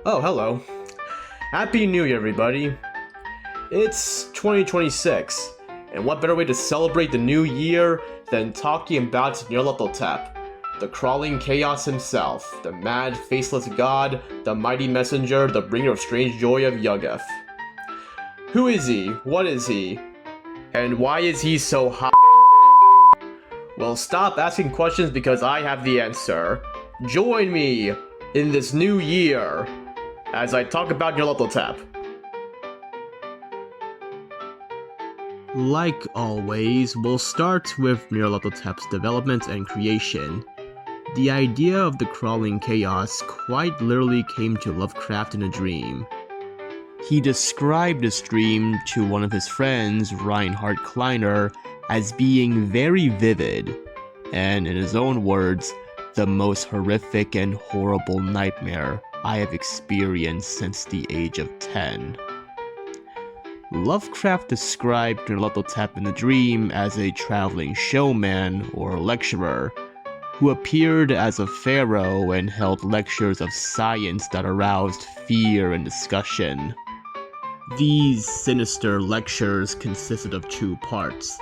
Oh, hello. Happy New Year, everybody. It's 2026, and what better way to celebrate the new year than talking about Nyarlathotep, the crawling chaos himself, the mad, faceless god, the mighty messenger, the bringer of strange joy of Yuggoth. Who is he? What is he? And why is he so hot? Well, stop asking questions because I have the answer. Join me in this new year as I talk about Nyarlathotep. Like always, we'll start with Nyarlathotep's development and creation. The idea of the crawling chaos quite literally came to Lovecraft in a dream. He described this dream to one of his friends, Reinhard Kleiner, as being very vivid, and in his own words, the most horrific and horrible nightmare I have experienced since the age of 10. Lovecraft described Nyarlathotep in the dream as a traveling showman or lecturer, who appeared as a pharaoh and held lectures of science that aroused fear and discussion. These sinister lectures consisted of two parts: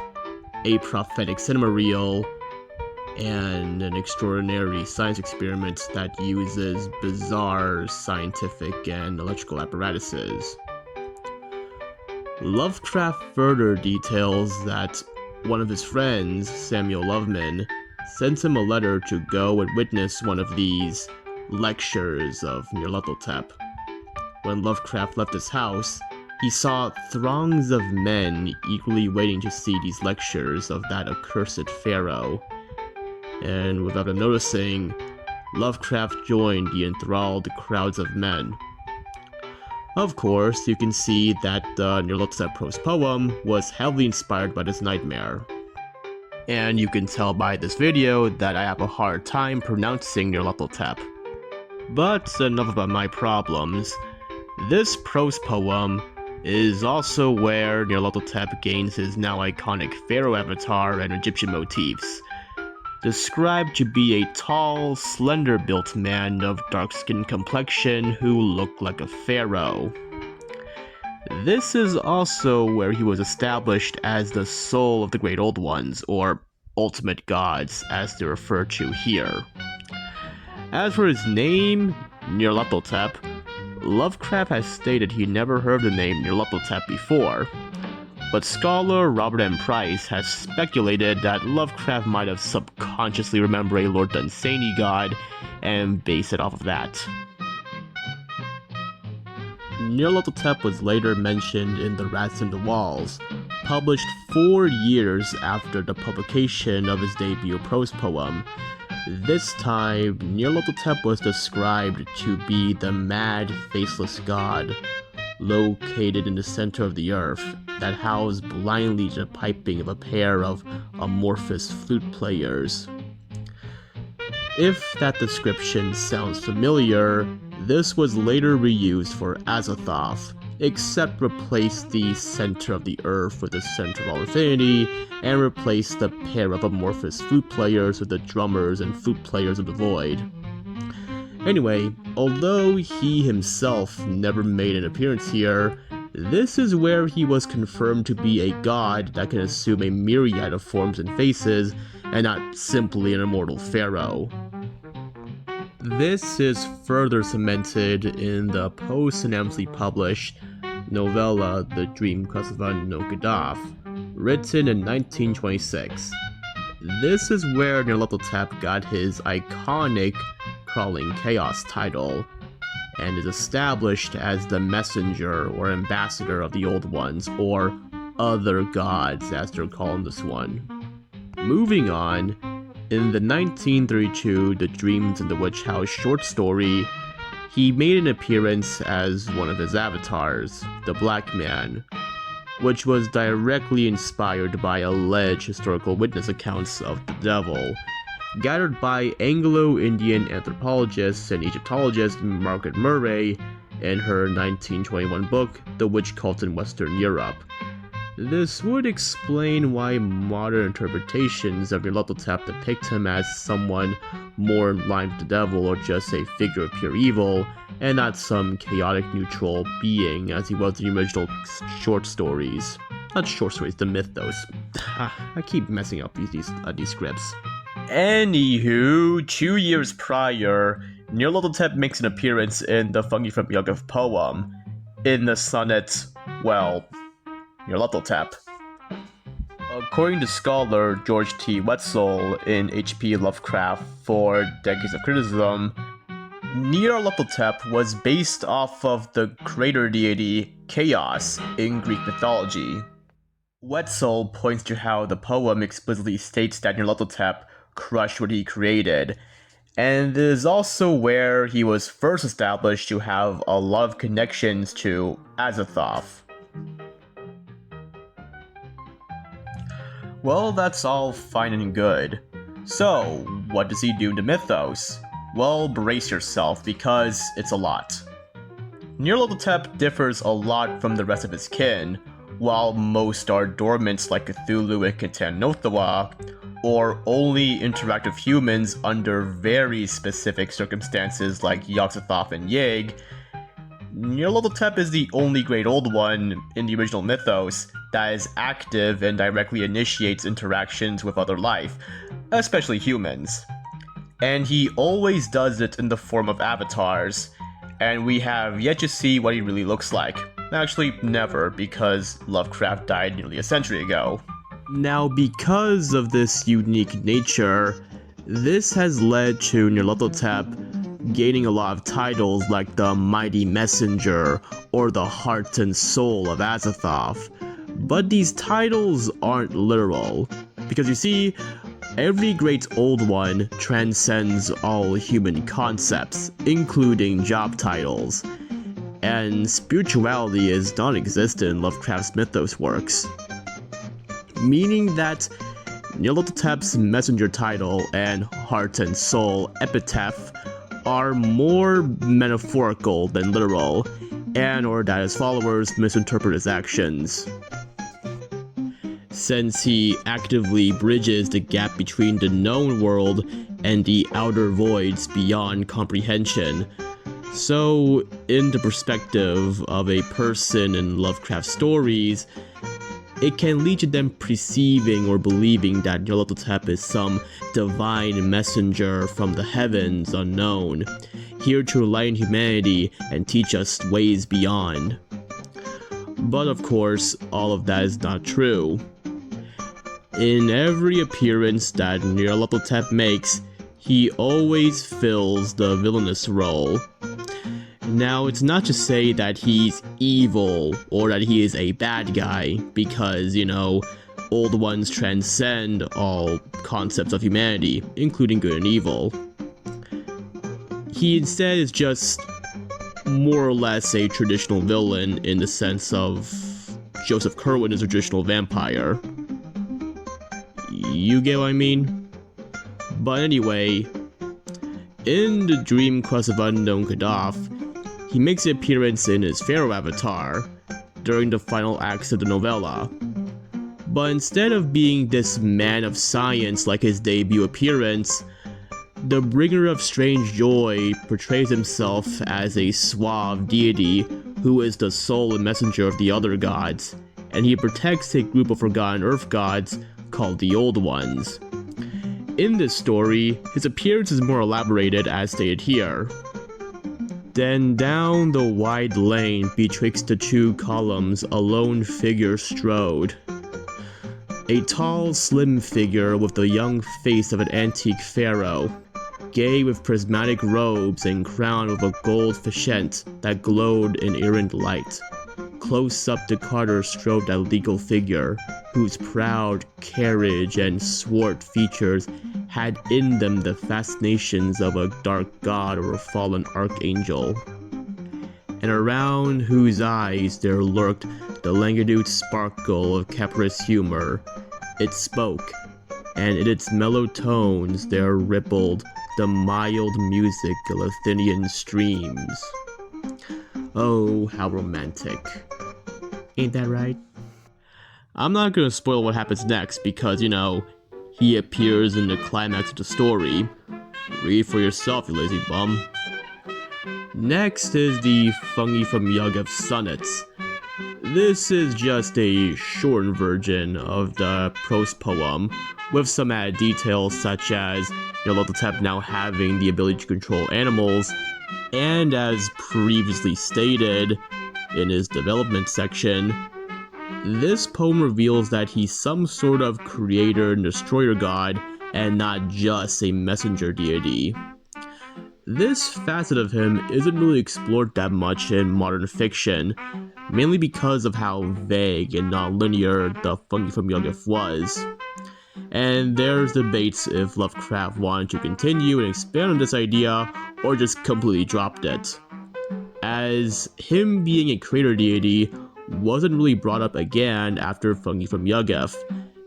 a prophetic cinema reel and an extraordinary science experiment that uses bizarre scientific and electrical apparatuses. Lovecraft further details that one of his friends, Samuel Loveman, sent him a letter to go and witness one of these lectures of Nyarlathotep. When Lovecraft left his house, he saw throngs of men eagerly waiting to see these lectures of that accursed pharaoh. And without him noticing, Lovecraft joined the enthralled crowds of men. Of course, you can see that the Nyarlathotep prose poem was heavily inspired by this nightmare. And you can tell by this video that I have a hard time pronouncing Nyarlathotep. But enough about my problems. This prose poem is also where Nyarlathotep gains his now iconic pharaoh avatar and Egyptian motifs. Described to be a tall, slender-built man of dark-skinned complexion who looked like a pharaoh. This is also where he was established as the soul of the Great Old Ones, or ultimate gods, as they're referred to here. As for his name, Nyarlathotep, Lovecraft has stated he never heard the name Nyarlathotep before, but scholar Robert M. Price has speculated that Lovecraft might have subconsciously remembered a Lord Dunsany god and based it off of that. Nyarlathotep was later mentioned in The Rats in the Walls, published 4 years after the publication of his debut prose poem. This time, Nyarlathotep was described to be the mad, faceless god, located in the center of the earth, that housed blindly to the piping of a pair of amorphous flute players. If that description sounds familiar, this was later reused for Azathoth, except replaced the center of the earth with the center of all infinity, and replaced the pair of amorphous flute players with the drummers and flute players of the void. Anyway, although he himself never made an appearance here, this is where he was confirmed to be a god that can assume a myriad of forms and faces, and not simply an immortal pharaoh. This is further cemented in the post-anonymously published novella The Dream Kasavan no Gaddafi, written in 1926. This is where Nyarlathotep got his iconic Crawling Chaos title, and is established as the messenger or ambassador of the Old Ones, or other gods as they're calling this one. Moving on, in the 1932 The Dreams in the Witch House short story, he made an appearance as one of his avatars, the Black Man, which was directly inspired by alleged historical witness accounts of the devil, gathered by Anglo-Indian anthropologist and Egyptologist Margaret Murray in her 1921 book, The Witch Cult in Western Europe. This would explain why modern interpretations of Nyarlathotep depict him as someone more in line with the devil or just a figure of pure evil, and not some chaotic neutral being as he was in the original short stories. Not short stories, the Mythos. I keep messing up these scripts. Anywho, 2 years prior, Nyarlathotep makes an appearance in the Fungi from Yuggoth poem, in the sonnet, well, Nyarlathotep. According to scholar George T. Wetzel in H.P. Lovecraft for Decades of Criticism, Nyarlathotep was based off of the creator deity Chaos in Greek mythology. Wetzel points to how the poem explicitly states that Nyarlathotep crushed what he created, and it is also where he was first established to have a lot of connections to Azathoth. Well, that's all fine and good. So, what does he do in the Mythos? Well, brace yourself, because it's a lot. Nyarlathotep differs a lot from the rest of his kin. While most are dormants like Cthulhu and Nyarlathotep, or only interact with humans under very specific circumstances like Yog-Sothoth and Yig, Nyarlathotep is the only Great Old One in the original Mythos that is active and directly initiates interactions with other life, especially humans. And he always does it in the form of avatars, and we have yet to see what he really looks like. Actually, never, because Lovecraft died nearly a century ago. Now, because of this unique nature, this has led to Nyarlathotep gaining a lot of titles like the Mighty Messenger or the Heart and Soul of Azathoth. But these titles aren't literal, because you see, every Great Old One transcends all human concepts, including job titles. And spirituality is non-existent in Lovecraft's Mythos works. Meaning that Nyarlathotep's messenger title and heart and soul epitaph are more metaphorical than literal, and or that his followers misinterpret his actions. Since he actively bridges the gap between the known world and the outer voids beyond comprehension. So, in the perspective of a person in Lovecraft stories, it can lead to them perceiving or believing that Nyarlathotep is some divine messenger from the heavens unknown, here to enlighten humanity and teach us ways beyond. But of course, all of that is not true. In every appearance that Nyarlathotep makes, he always fills the villainous role. Now, it's not to say that he's evil or that he is a bad guy, because, Old Ones transcend all concepts of humanity, including good and evil. He instead is just more or less a traditional villain in the sense of Joseph Curwen is a traditional vampire. You get what I mean? But anyway, in the Dream Quest of Unknown Kadath, he makes an appearance in his Pharaoh avatar during the final acts of the novella. But instead of being this man of science like his debut appearance, the bringer of strange joy portrays himself as a suave deity who is the soul and messenger of the other gods, and he protects a group of forgotten earth gods called the Old Ones. In this story, his appearance is more elaborated as stated here. Then down the wide lane betwixt the two columns a lone figure strode. A tall, slim figure with the young face of an antique pharaoh, gay with prismatic robes and crowned with a gold fishent that glowed in errant light. Close up to Carter strode that legal figure, whose proud carriage and swart features had in them the fascinations of a dark god or a fallen archangel, and around whose eyes there lurked the languid sparkle of capricious humor. It spoke, and in its mellow tones there rippled the mild music of Athenian streams. Oh, how romantic. Ain't that right? I'm not gonna spoil what happens next because, he appears in the climax of the story. Read for yourself, you lazy bum. Next is the Fungi from Yugev's Sonnets. This is just a shortened version of the prose poem, with some added details such as Nyarlathotep now having the ability to control animals, and as previously stated in his development section, this poem reveals that he's some sort of creator and destroyer god, and not just a messenger deity. This facet of him isn't really explored that much in modern fiction, mainly because of how vague and non-linear the Fungi from Yugef was. And there's debates if Lovecraft wanted to continue and expand on this idea, or just completely dropped it, as him being a creator deity wasn't really brought up again after Fungi from Yugef,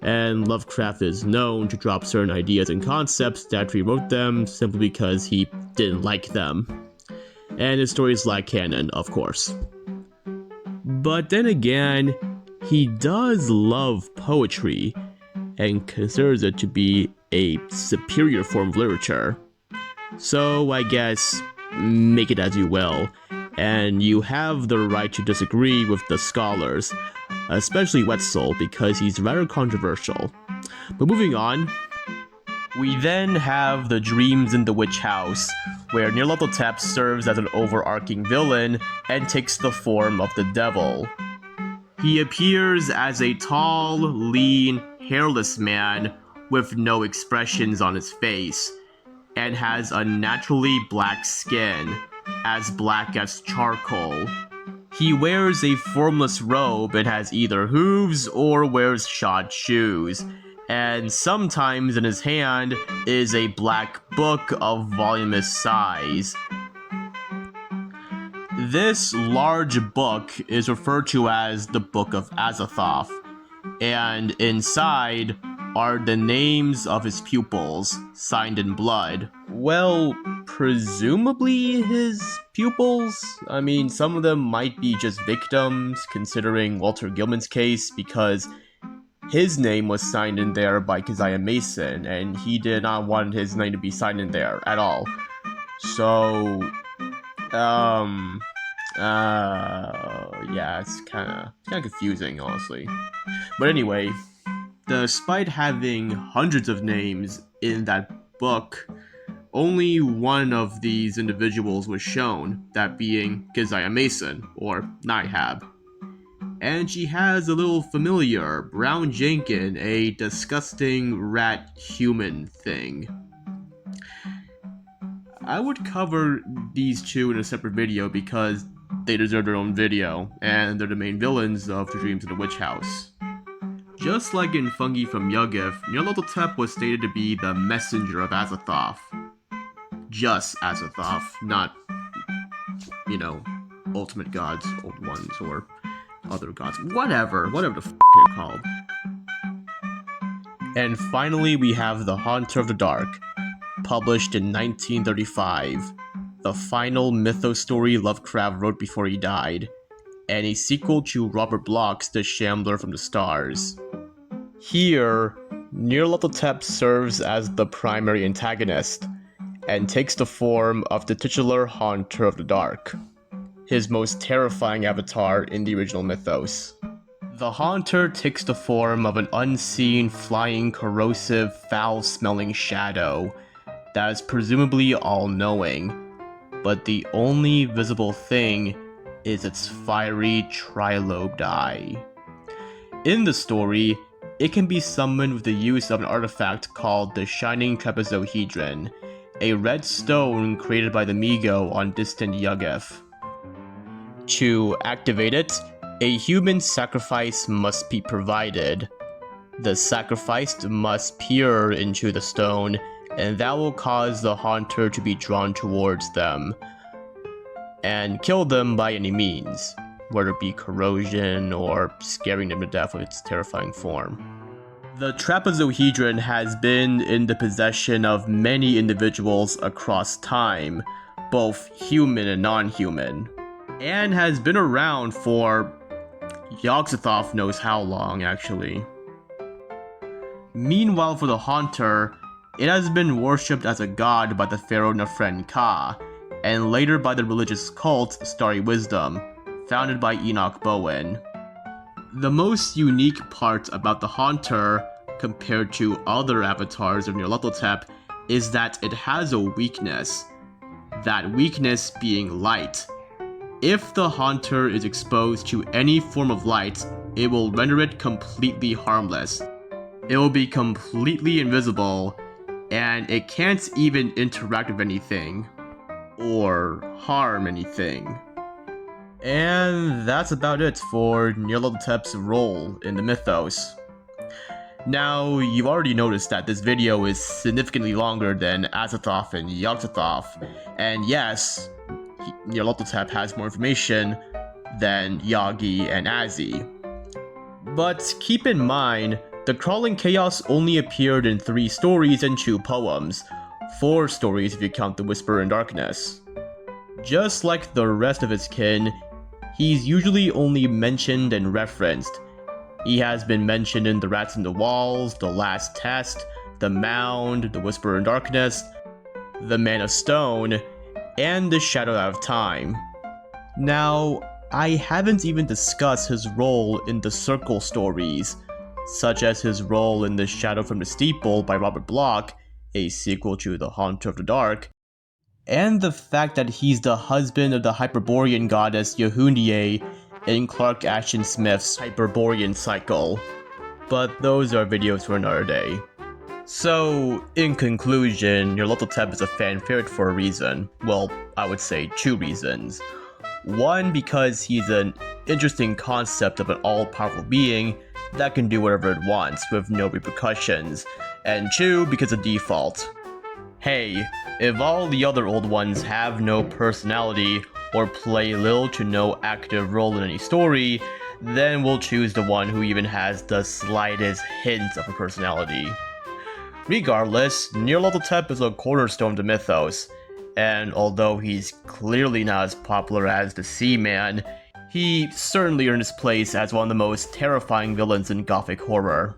and Lovecraft is known to drop certain ideas and concepts after he wrote them simply because he didn't like them. And his stories lack canon, of course. But then again, he does love poetry, and considers it to be a superior form of literature. So I guess, make it as you will, and you have the right to disagree with the scholars, especially Wetzel, because he's rather controversial. But moving on, we then have the Dreams in the Witch House, where Nyarlathotep serves as an overarching villain and takes the form of the devil. He appears as a tall, lean, hairless man with no expressions on his face, and has unnaturally black skin, as black as charcoal. He wears a formless robe and has either hooves or wears shod shoes, and sometimes in his hand is a black book of voluminous size. This large book is referred to as the Book of Azathoth, and inside are the names of his pupils, signed in blood. Well, presumably his pupils? I mean, some of them might be just victims, considering Walter Gilman's case, because his name was signed in there by Keziah Mason, and he did not want his name to be signed in there at all. So, yeah, it's kind of confusing, honestly. But anyway, despite having hundreds of names in that book, only one of these individuals was shown, that being Keziah Mason, or Nihab. And she has a little familiar, Brown Jenkin, a disgusting rat-human thing. I would cover these two in a separate video because they deserve their own video, and they're the main villains of the Dreams in the Witch House. Just like in Fungi from Yugef, Nyarlathotep was stated to be the messenger of Azathoth. Just Azathoth, not, ultimate gods, old ones, or other gods. Whatever the f*** they're called. And finally, we have The Haunter of the Dark, published in 1935, the final mythos story Lovecraft wrote before he died, and a sequel to Robert Bloch's The Shambler from the Stars. Here, Nyarlathotep serves as the primary antagonist, and takes the form of the titular Haunter of the Dark, his most terrifying avatar in the original mythos. The Haunter takes the form of an unseen, flying, corrosive, foul-smelling shadow that is presumably all-knowing, but the only visible thing is its fiery trilobed eye. In the story, it can be summoned with the use of an artifact called the Shining Trapezohedron, a red stone created by the Migo on distant Yugef. To activate it, a human sacrifice must be provided. The sacrificed must peer into the stone, and that will cause the Haunter to be drawn towards them, and kill them by any means, whether it be corrosion or scaring them to death with its terrifying form. The trapezohedron has been in the possession of many individuals across time, both human and non-human, and has been around for Yog-Sothoth knows how long, actually. Meanwhile, for the Haunter, it has been worshipped as a god by the pharaoh Nefren Ka, and later by the religious cult Starry Wisdom, founded by Enoch Bowen. The most unique part about the Haunter, compared to other avatars of Nyarlathotep, is that it has a weakness. That weakness being light. If the Haunter is exposed to any form of light, it will render it completely harmless. It will be completely invisible, and it can't even interact with anything, or harm anything. And that's about it for Nyarlathotep's role in the mythos. Now, you've already noticed that this video is significantly longer than Azathoth and Yog-Sothoth, and yes, Nyarlathotep has more information than Yagi and Azzy. But keep in mind, the Crawling Chaos only appeared in 3 stories and 2 poems, 4 stories if you count the Whisper in Darkness. Just like the rest of his kin, he's usually only mentioned and referenced. He has been mentioned in The Rats in the Walls, The Last Test, The Mound, The Whisper in Darkness, The Man of Stone, and The Shadow Out of Time. Now, I haven't even discussed his role in the Circle stories, such as his role in The Shadow from the Steeple by Robert Bloch, a sequel to The Haunter of the Dark, and the fact that he's the husband of the Hyperborean goddess Yehundiye in Clark Ashton Smith's Hyperborean cycle. But those are videos for another day. So, in conclusion, Nyarlathotep is a fan favorite for a reason. Well, I would say 2 reasons. One, because he's an interesting concept of an all-powerful being that can do whatever it wants with no repercussions. And 2, because of default. Hey, if all the other old ones have no personality or play little to no active role in any story, then we'll choose the one who even has the slightest hint of a personality. Regardless, Nyarlathotep is a cornerstone of the mythos, and although he's clearly not as popular as the Seaman, he certainly earned his place as one of the most terrifying villains in Gothic horror.